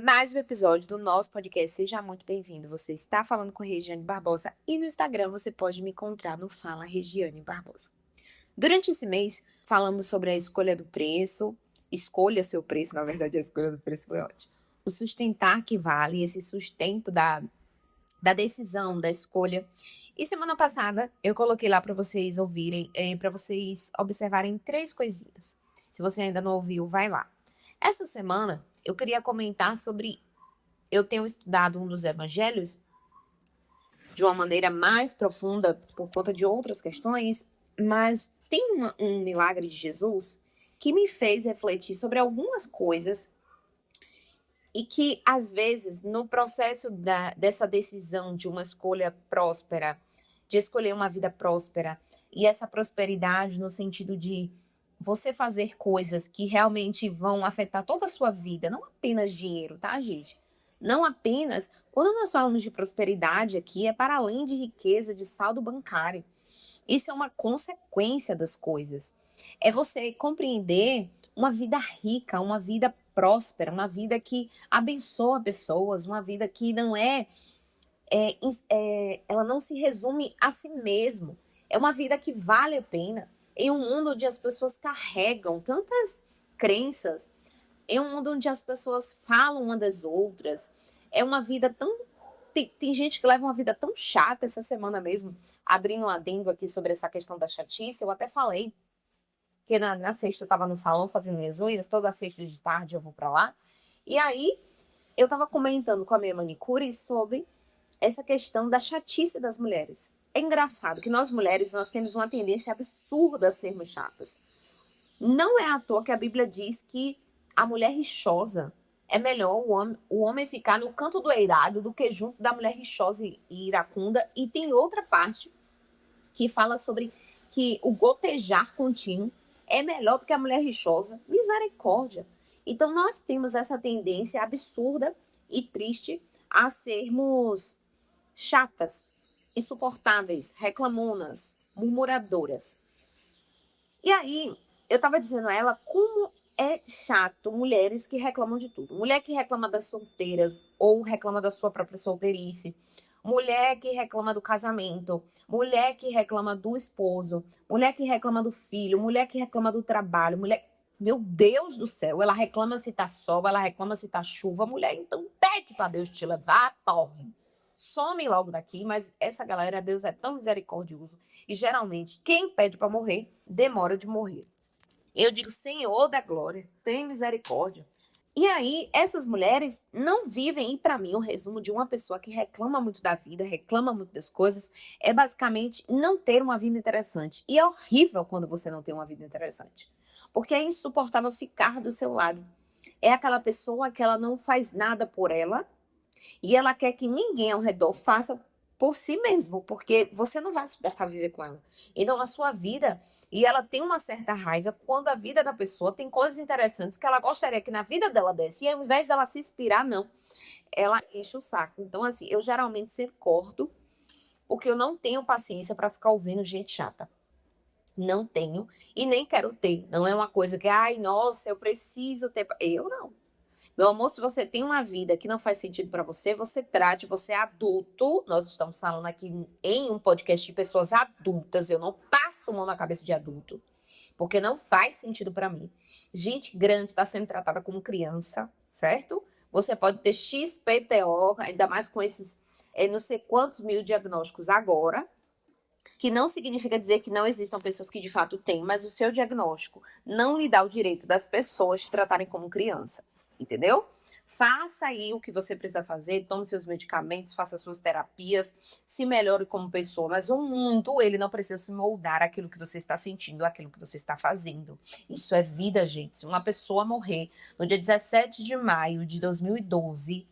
Mais um episódio do nosso podcast. Seja muito bem-vindo. Você está falando com Regiane Barbosa e no Instagram você pode me encontrar no Fala Regiane Barbosa. Durante esse mês, falamos sobre a escolha do preço, escolha seu preço, na verdade a escolha do preço foi ótima. O sustentar que vale, esse sustento da decisão, da escolha. E semana passada eu coloquei lá para vocês ouvirem, para vocês observarem 3 coisinhas. Se você ainda não ouviu, vai lá. Essa semana eu queria comentar sobre. Eu tenho estudado um dos evangelhos de uma maneira mais profunda por conta de outras questões, mas tem um milagre de Jesus que me fez refletir sobre algumas coisas e que, às vezes, no processo dessa decisão de uma escolha próspera, de escolher uma vida próspera, e essa prosperidade no sentido de você fazer coisas que realmente vão afetar toda a sua vida, não apenas dinheiro, tá, gente? Não apenas, quando nós falamos de prosperidade aqui, é para além de riqueza, de saldo bancário. Isso é uma consequência das coisas. É você compreender uma vida rica, uma vida próspera, uma vida que abençoa pessoas, uma vida que não ela não se resume a si mesmo. É uma vida que vale a pena. Em um mundo onde as pessoas carregam tantas crenças, em um mundo onde as pessoas falam uma das outras, é uma vida tão... Tem gente que leva uma vida tão chata. Essa semana mesmo, abrindo um adendo aqui sobre essa questão da chatice, eu até falei que na sexta eu estava no salão fazendo minhas unhas, toda sexta de tarde eu vou para lá, e aí eu estava comentando com a minha manicure sobre essa questão da chatice das mulheres. É engraçado que nós mulheres, nós temos uma tendência absurda a sermos chatas. Não é à toa que a Bíblia diz que a mulher rixosa é melhor o homem ficar no canto do eirado do que junto da mulher rixosa e iracunda. E tem outra parte que fala sobre que o gotejar contínuo é melhor do que a mulher rixosa. Misericórdia. Então nós temos essa tendência absurda e triste a sermos chatas, insuportáveis, reclamonas, murmuradoras. E aí, eu tava dizendo a ela como é chato mulheres que reclamam de tudo. Mulher que reclama das solteiras ou reclama da sua própria solteirice. Mulher que reclama do casamento. Mulher que reclama do esposo. Mulher que reclama do filho. Mulher que reclama do trabalho. Mulher... Meu Deus do céu, ela reclama se tá sol, ela reclama se tá chuva. Mulher, então pede pra Deus te levar, porra. Some logo daqui, mas essa galera, Deus é tão misericordioso. E geralmente, quem pede para morrer, demora de morrer. Eu digo, Senhor da glória, tem misericórdia. E aí, essas mulheres não vivem, e para mim, o resumo de uma pessoa que reclama muito da vida, reclama muito das coisas, é basicamente não ter uma vida interessante. E é horrível quando você não tem uma vida interessante. Porque é insuportável ficar do seu lado. É aquela pessoa que ela não faz nada por ela, e ela quer que ninguém ao redor faça por si mesmo, porque você não vai suportar viver com ela. Então, na sua vida, e ela tem uma certa raiva quando a vida da pessoa tem coisas interessantes que ela gostaria que na vida dela desse, e ao invés dela se inspirar, não, ela enche o saco. Então, assim, eu geralmente sempre corto, porque eu não tenho paciência para ficar ouvindo gente chata. Não tenho, e nem quero ter. Não é uma coisa que, ai, nossa, eu preciso ter. Eu não. Meu amor, se você tem uma vida que não faz sentido para você, você trate, você é adulto. Nós estamos falando aqui em um podcast de pessoas adultas. Eu não passo mão na cabeça de adulto, porque não faz sentido para mim. Gente grande está sendo tratada como criança, certo? Você pode ter XPTO, ainda mais com esses não sei quantos mil diagnósticos agora, que não significa dizer que não existam pessoas que de fato têm, mas o seu diagnóstico não lhe dá o direito das pessoas te tratarem como criança. Entendeu? Faça aí o que você precisa fazer, tome seus medicamentos, faça suas terapias, se melhore como pessoa, mas o mundo, ele não precisa se moldar aquilo que você está sentindo, aquilo que você está fazendo. Isso é vida, gente. Se uma pessoa morrer no dia 17 de maio de 2012,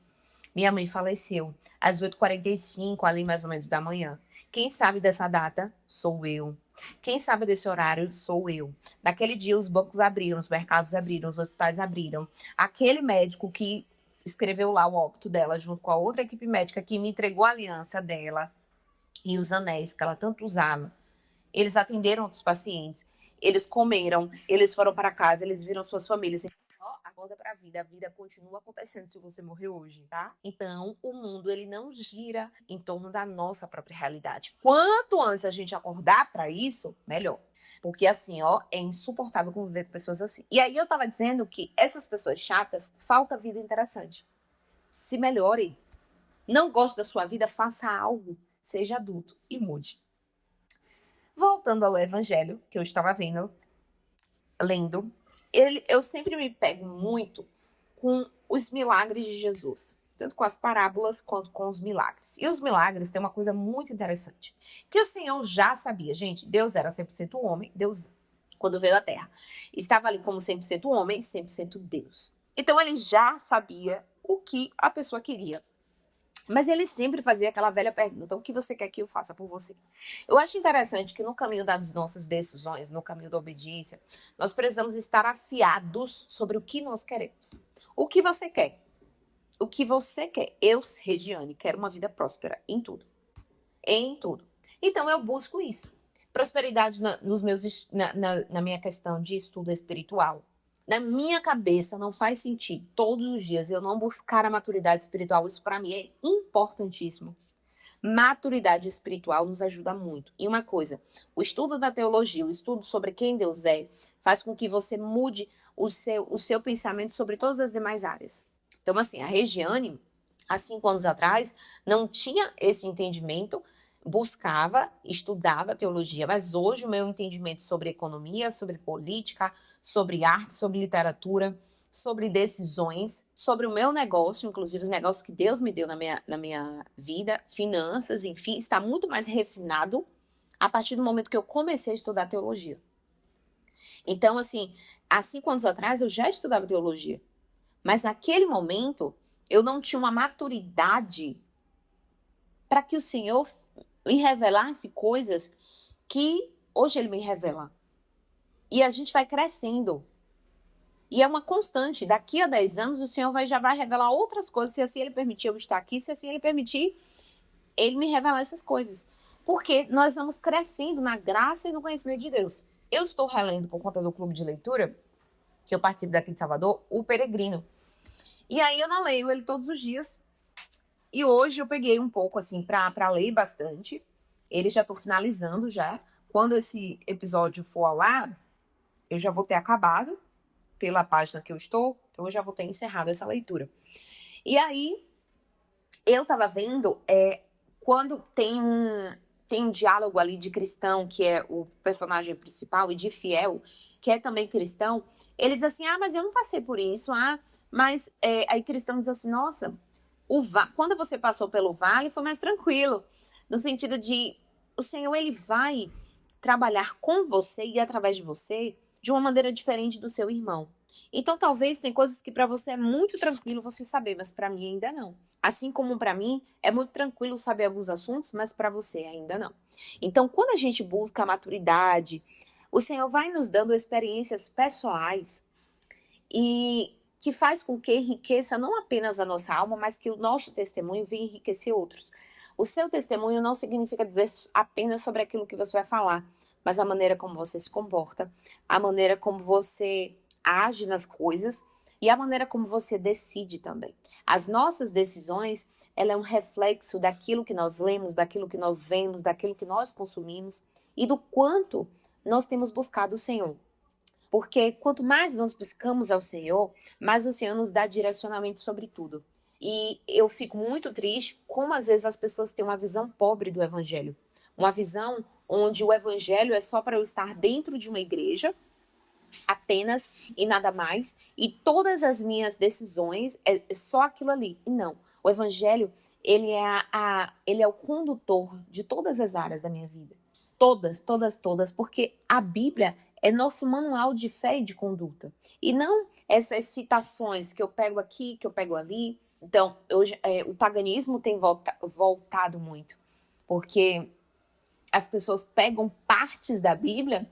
minha mãe faleceu às 8h45, ali mais ou menos da manhã. Quem sabe dessa data? Sou eu. Quem sabe desse horário? Sou eu. Naquele dia os bancos abriram, os mercados abriram, os hospitais abriram. Aquele médico que escreveu lá o óbito dela, junto com a outra equipe médica que me entregou a aliança dela e os anéis que ela tanto usava, eles atenderam outros pacientes, eles comeram, eles foram para casa, eles viram suas famílias. acorda para a vida continua acontecendo se você morrer hoje, tá? Então, o mundo, ele não gira em torno da nossa própria realidade. Quanto antes a gente acordar para isso, melhor. Porque assim, ó, é insuportável conviver com pessoas assim. E aí eu tava dizendo que essas pessoas chatas, falta vida interessante. Se melhore. Não goste da sua vida, faça algo. Seja adulto e mude. Voltando ao evangelho, que eu estava lendo, eu sempre me pego muito com os milagres de Jesus. Tanto com as parábolas quanto com os milagres. E os milagres têm uma coisa muito interessante. Que o Senhor já sabia, gente, Deus era 100% homem, Deus, quando veio à Terra, estava ali como 100% homem, 100% Deus. Então ele já sabia o que a pessoa queria. Mas ele sempre fazia aquela velha pergunta: o que você quer que eu faça por você? Eu acho interessante que no caminho das nossas decisões, no caminho da obediência, nós precisamos estar afiados sobre o que nós queremos. O que você quer? O que você quer? Eu, Regiane, quero uma vida próspera em tudo. Em tudo. Então eu busco isso. Prosperidade na minha questão de estudo espiritual. Na minha cabeça não faz sentido todos os dias eu não buscar a maturidade espiritual. Isso para mim é importantíssimo. Maturidade espiritual nos ajuda muito. E uma coisa, o estudo da teologia, o estudo sobre quem Deus é, faz com que você mude o seu pensamento sobre todas as demais áreas. Então, assim, a Regiane, há 5 anos atrás, não tinha esse entendimento, buscava, estudava teologia, mas hoje o meu entendimento sobre economia, sobre política, sobre arte, sobre literatura, sobre decisões, sobre o meu negócio, inclusive os negócios que Deus me deu na minha vida, finanças, enfim, está muito mais refinado a partir do momento que eu comecei a estudar teologia. Então, assim, há 5 anos atrás eu já estudava teologia, mas naquele momento eu não tinha uma maturidade para que o Senhor me revelasse coisas que hoje ele me revela. E a gente vai crescendo. E é uma constante. Daqui a 10 anos o Senhor já vai revelar outras coisas, se assim ele permitir eu estar aqui, se assim ele permitir ele me revelar essas coisas. Porque nós vamos crescendo na graça e no conhecimento de Deus. Eu estou relendo por conta do clube de leitura, que eu participo daqui de Salvador, o Peregrino. E aí eu não leio ele todos os dias. E hoje eu peguei um pouco, assim, para ler bastante. Ele já estou finalizando já. Quando esse episódio for ao ar, eu já vou ter acabado pela página que eu estou. Então eu já vou ter encerrado essa leitura. E aí, eu estava vendo, quando tem um diálogo ali de cristão, que é o personagem principal, e de fiel, que é também cristão, ele diz assim, mas eu não passei por isso, mas aí cristão diz assim, nossa, quando você passou pelo vale foi mais tranquilo, no sentido de o Senhor ele vai trabalhar com você e através de você de uma maneira diferente do seu irmão. Então talvez tem coisas que para você é muito tranquilo você saber, mas para mim ainda não. Assim como para mim é muito tranquilo saber alguns assuntos, mas para você ainda não. Então quando a gente busca a maturidade, o Senhor vai nos dando experiências pessoais e que faz com que enriqueça não apenas a nossa alma, mas que o nosso testemunho venha enriquecer outros. O seu testemunho não significa dizer apenas sobre aquilo que você vai falar, mas a maneira como você se comporta, a maneira como você age nas coisas e a maneira como você decide também. As nossas decisões, ela é um reflexo daquilo que nós lemos, daquilo que nós vemos, daquilo que nós consumimos e do quanto nós temos buscado o Senhor. Porque quanto mais nós buscamos ao Senhor, mais o Senhor nos dá direcionamento sobre tudo. E eu fico muito triste como às vezes as pessoas têm uma visão pobre do Evangelho. Uma visão onde o Evangelho é só para eu estar dentro de uma igreja, apenas e nada mais, e todas as minhas decisões é só aquilo ali. E não, o Evangelho ele é o condutor de todas as áreas da minha vida. Todas, todas, todas, porque a Bíblia é nosso manual de fé e de conduta. E não essas citações que eu pego aqui, que eu pego ali. Então, hoje, o paganismo tem voltado muito, porque as pessoas pegam partes da Bíblia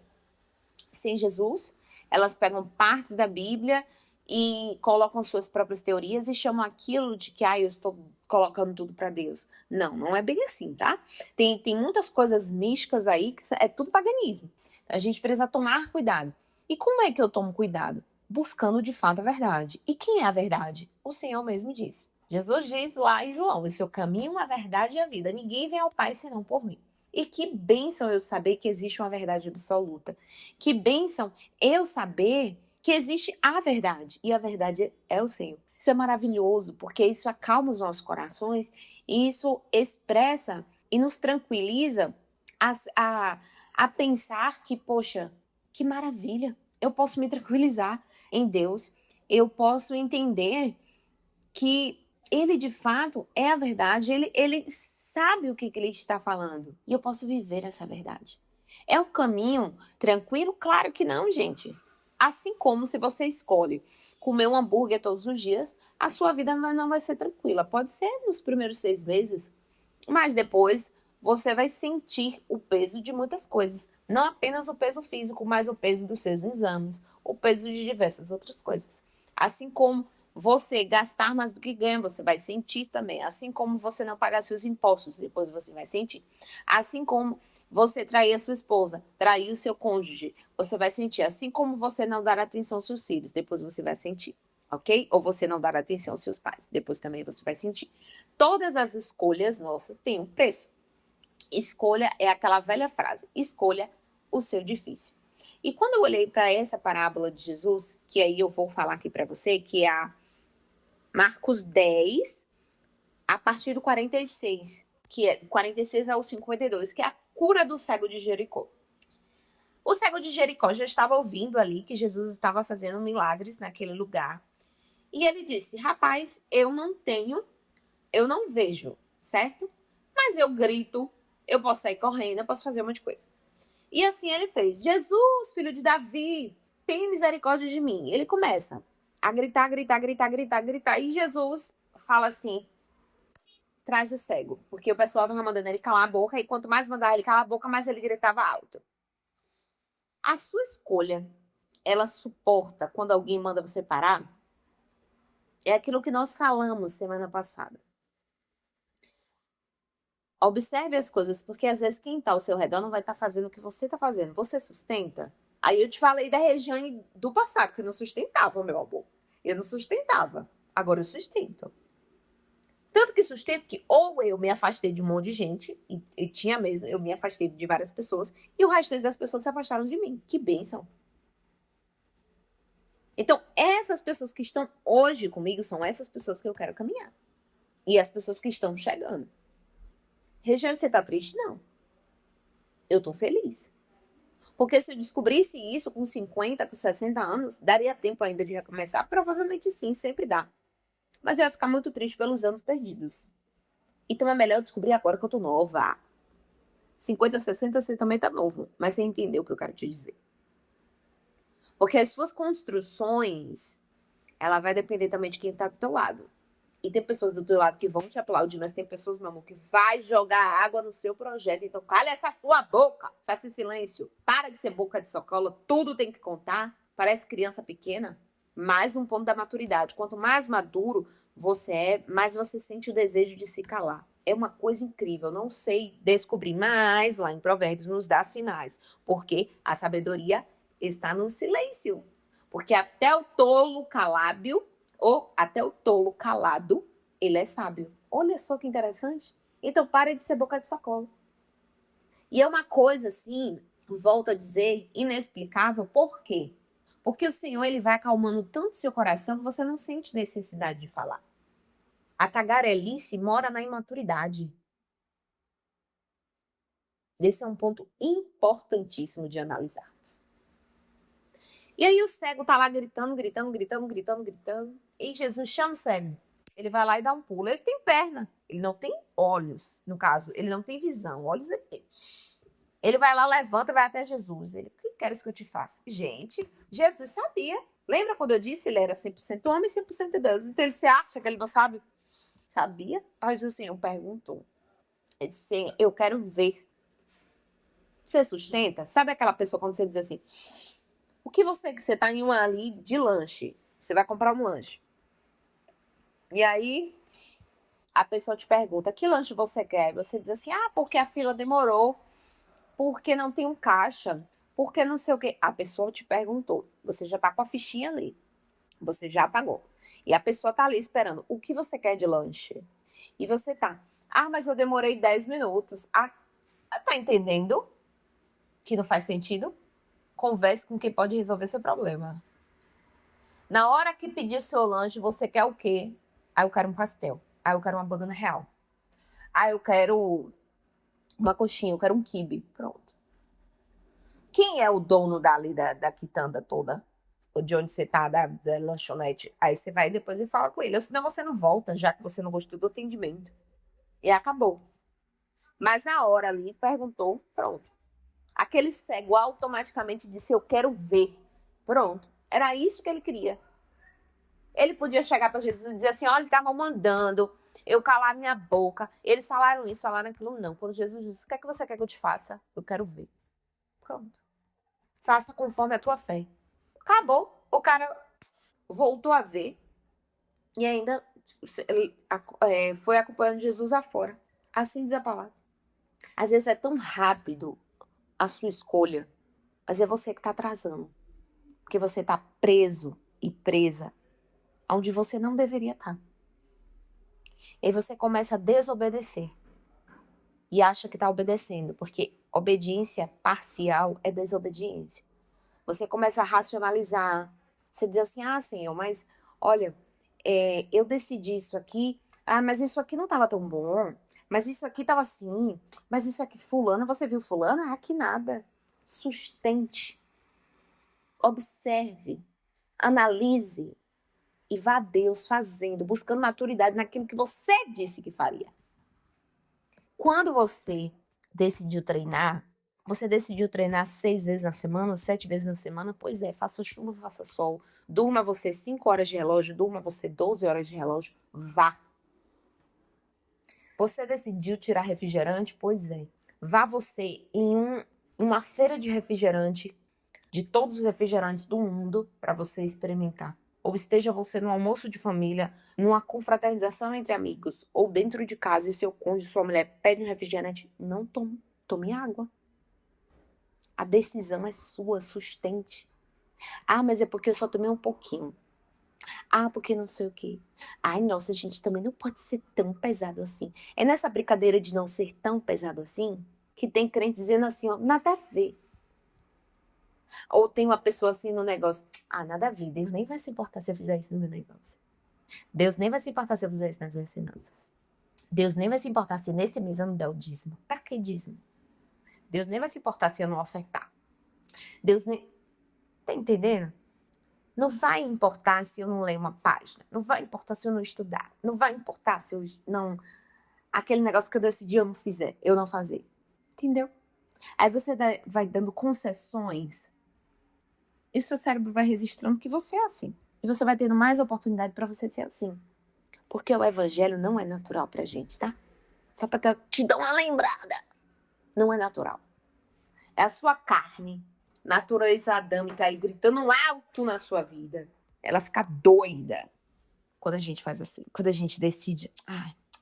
sem Jesus, elas pegam partes da Bíblia e colocam suas próprias teorias e chamam aquilo de que eu estou colocando tudo para Deus. Não, não é bem assim, tá? Tem muitas coisas místicas aí que é tudo paganismo. A gente precisa tomar cuidado. E como é que eu tomo cuidado? buscando de fato a verdade. E quem é a verdade? O Senhor mesmo disse. Jesus diz lá em João: o seu caminho, a verdade e a vida. Ninguém vem ao Pai senão por mim. E que bênção eu saber que existe uma verdade absoluta. Que bênção eu saber que existe a verdade. E a verdade é o Senhor. Isso é maravilhoso, porque isso acalma os nossos corações e isso expressa e nos tranquiliza a pensar que, poxa, que maravilha, eu posso me tranquilizar em Deus, eu posso entender que Ele de fato é a verdade, ele sabe o que Ele está falando e eu posso viver essa verdade. É um caminho tranquilo? Claro que não, gente. Assim como se você escolhe comer um hambúrguer todos os dias, a sua vida não vai ser tranquila. Pode ser nos primeiros 6 meses, mas depois você vai sentir o peso de muitas coisas. Não apenas o peso físico, mas o peso dos seus exames, o peso de diversas outras coisas. Assim como você gastar mais do que ganha, você vai sentir também. Assim como você não pagar seus impostos, depois você vai sentir. Assim como você trair a sua esposa, trair o seu cônjuge, você vai sentir. Assim como você não dar atenção aos seus filhos, depois você vai sentir. Ok? Ou você não dar atenção aos seus pais, depois também você vai sentir. Todas as escolhas nossas têm um preço. Escolha é aquela velha frase: escolha o seu difícil. E quando eu olhei para essa parábola de Jesus, que aí eu vou falar aqui para você, que é a Marcos 10, a partir do 46, que é 46 ao 52, que é a cura do cego de Jericó. O cego de Jericó já estava ouvindo ali que Jesus estava fazendo milagres naquele lugar. E ele disse: rapaz, eu não vejo, certo? Mas eu grito, eu posso sair correndo, eu posso fazer um monte de coisa. E assim ele fez: Jesus, filho de Davi, tem misericórdia de mim. Ele começa a gritar, gritar, gritar, gritar, gritar. E Jesus fala assim: traz o cego. Porque o pessoal estava mandando ele calar a boca. E quanto mais mandava ele calar a boca, mais ele gritava alto. A sua escolha, ela suporta quando alguém manda você parar? É aquilo que nós falamos semana passada. Observe as coisas, porque às vezes quem está ao seu redor não vai estar fazendo o que você está fazendo. Você sustenta? Aí eu te falei da Regiane do passado, que eu não sustentava, meu amor. Eu não sustentava. Agora eu sustento. Tanto que sustento que ou eu me afastei de um monte de gente, e tinha mesmo, eu me afastei de várias pessoas, e o resto das pessoas se afastaram de mim. Que bênção. Então, essas pessoas que estão hoje comigo são essas pessoas que eu quero caminhar. E as pessoas que estão chegando. Regiane, você tá triste? Não. Eu tô feliz. Porque se eu descobrisse isso com 50, com 60 anos, daria tempo ainda de recomeçar? Provavelmente sim, sempre dá. Mas eu ia ficar muito triste pelos anos perdidos. Então é melhor eu descobrir agora que eu tô nova. 50, 60, você também tá novo. Mas você entendeu o que eu quero te dizer. Porque as suas construções, ela vai depender também de quem tá do teu lado. E tem pessoas do teu lado que vão te aplaudir, mas tem pessoas, meu amor, que vai jogar água no seu projeto. Então, cala essa sua boca. Faça silêncio. Para de ser boca de socola. Tudo tem que contar. Parece criança pequena. Mais um ponto da maturidade. Quanto mais maduro você é, mais você sente o desejo de se calar. É uma coisa incrível. Eu não sei descobrir, mas lá em Provérbios nos dá sinais. Porque a sabedoria está no silêncio. Porque até o tolo calábio, ou até o tolo calado, ele é sábio. Olha só que interessante. Então pare de ser boca de sacola. E é uma coisa assim, volto a dizer, inexplicável. Por quê? Porque o Senhor, ele vai acalmando tanto seu coração que você não sente necessidade de falar. A tagarelice mora na imaturidade. Esse é um ponto importantíssimo de analisarmos. E aí o cego tá lá gritando, gritando, gritando, gritando, gritando. E Jesus chama o cego. Ele vai lá e dá um pulo. Ele tem perna. Ele não tem olhos. No caso, ele não tem visão. Olhos ele tem. Ele vai lá, levanta e vai até Jesus. Ele: o que queres que eu te faça? Gente, Jesus sabia. Lembra quando eu disse? Ele era 100% homem e 100% Deus. Então ele se acha que ele não sabe? Sabia? Mas assim, eu pergunto. Ele disse assim: eu quero ver. Você sustenta? Sabe aquela pessoa quando você diz assim: o que você tá em uma ali de lanche. Você vai comprar um lanche. E aí, a pessoa te pergunta: que lanche você quer? E você diz assim: porque a fila demorou. Porque não tem um caixa. Porque não sei o quê. A pessoa te perguntou. Você já tá com a fichinha ali. Você já pagou. E a pessoa tá ali esperando. O que você quer de lanche? E você tá. Ah, mas eu demorei 10 minutos. Ah, tá entendendo que não faz sentido? Converse com quem pode resolver seu problema. Na hora que pedir seu lanche, você quer o quê? Ah, eu quero um pastel. Ah, eu quero uma banana real. Ah, eu quero uma coxinha, eu quero um quibe. Pronto. Quem é o dono dali da quitanda toda? Ou de onde você tá, da lanchonete? Aí você vai depois e fala com ele. Ou senão você não volta, já que você não gostou do atendimento. E acabou. Mas na hora ali, perguntou, pronto. Aquele cego automaticamente disse, eu quero ver. Pronto. Era isso que ele queria. Ele podia chegar para Jesus e dizer assim, olha, estavam mandando eu calar minha boca. Eles falaram isso, falaram aquilo. Não. Quando Jesus disse, o que é que você quer que eu te faça? Eu quero ver. Pronto. Faça conforme a tua fé. Acabou. O cara voltou a ver e ainda foi acompanhando Jesus afora. Assim diz a palavra. Às vezes é tão rápido a sua escolha, mas é você que está atrasando. Porque você está preso e presa onde você não deveria estar. E aí você começa a desobedecer. E acha que está obedecendo, porque obediência parcial é desobediência. Você começa a racionalizar. Você diz assim, ah, Senhor, mas olha, eu decidi isso aqui. Ah, mas isso aqui não estava tão bom. Mas isso aqui estava assim. Mas isso aqui, fulana, você viu fulana? Ah, que nada. Sustente. Observe. Analise. E vá a Deus fazendo, buscando maturidade naquilo que você disse que faria. Quando você decidiu treinar, você decidiu treinar 6 vezes na semana, 7 vezes na semana? Pois é, faça chuva, faça sol. Durma você 5 horas de relógio, durma você 12 horas de relógio, vá. Você decidiu tirar refrigerante? Pois é. Vá você em uma feira de refrigerante, de todos os refrigerantes do mundo, para você experimentar. Ou esteja você no almoço de família, numa confraternização entre amigos, ou dentro de casa e seu cônjuge, sua mulher pede um refrigerante, não tome. Tome água. A decisão é sua, sustente. Ah, mas é porque eu só tomei um pouquinho. Ah, porque não sei o quê. Ai, nossa, gente, também não pode ser tão pesado assim. É nessa brincadeira de não ser tão pesado assim que tem crente dizendo assim, ó, nada a ver. Ou tem uma pessoa assim no negócio, ah, nada a ver, Deus nem vai se importar se eu fizer isso no meu negócio. Deus nem vai se importar se eu fizer isso nas minhas finanças. Deus nem vai se importar se nesse mês eu não der o dízimo. Pra que dízimo? Deus nem vai se importar se eu não ofertar. Deus nem... Tá entendendo? Não vai importar se eu não ler uma página. Não vai importar se eu não estudar. Não vai importar se eu não... Aquele negócio que eu decidi eu não fizer, eu não fazer. Entendeu? Aí você vai dando concessões e o seu cérebro vai registrando que você é assim. E você vai tendo mais oportunidade para você ser assim. Porque o evangelho não é natural pra gente, tá? Só pra te dar uma lembrada. Não é natural. É a sua carne, natureza adâmica aí gritando alto na sua vida. Ela fica doida quando a gente faz assim. Quando a gente decide,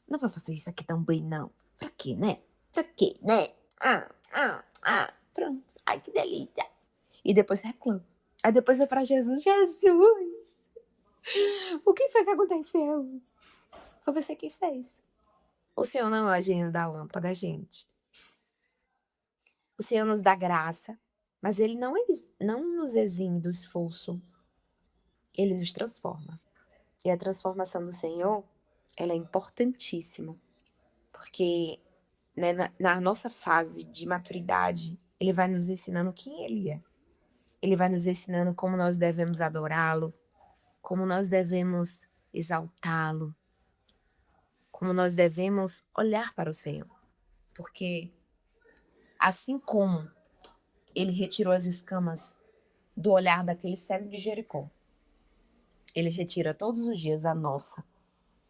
não vou fazer isso aqui também não. Pra quê, né? Pra quê, né? Pronto. Ai, que delícia. E depois você reclama. Aí depois é pra Jesus. Jesus! O que foi que aconteceu? Foi você que fez. O Senhor não é o gênio da lâmpada, gente. O Senhor nos dá graça, mas Ele não nos exime do esforço. Ele nos transforma. E a transformação do Senhor, ela é importantíssima. Porque né, na nossa fase de maturidade, Ele vai nos ensinando quem Ele é. Ele vai nos ensinando como nós devemos adorá-lo, como nós devemos exaltá-lo, como nós devemos olhar para o Senhor. Porque assim como Ele retirou as escamas do olhar daquele cego de Jericó, Ele retira todos os dias a nossa,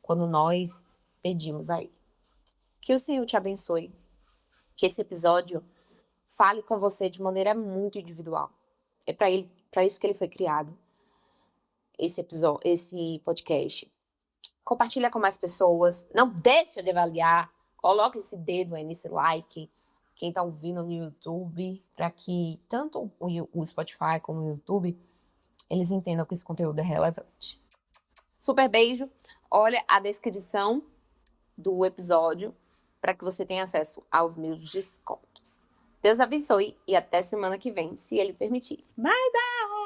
quando nós pedimos a Ele. Que o Senhor te abençoe. Que esse episódio fale com você de maneira muito individual. É para isso que ele foi criado. Esse podcast. Compartilha com mais pessoas. Não deixa de avaliar. Coloca esse dedo aí nesse like. Quem tá ouvindo no YouTube, para que tanto o Spotify como o YouTube eles entendam que esse conteúdo é relevante. Super beijo. Olha a descrição do episódio para que você tenha acesso aos meus descontos. Deus abençoe e até semana que vem, se Ele permitir. Bye, bye!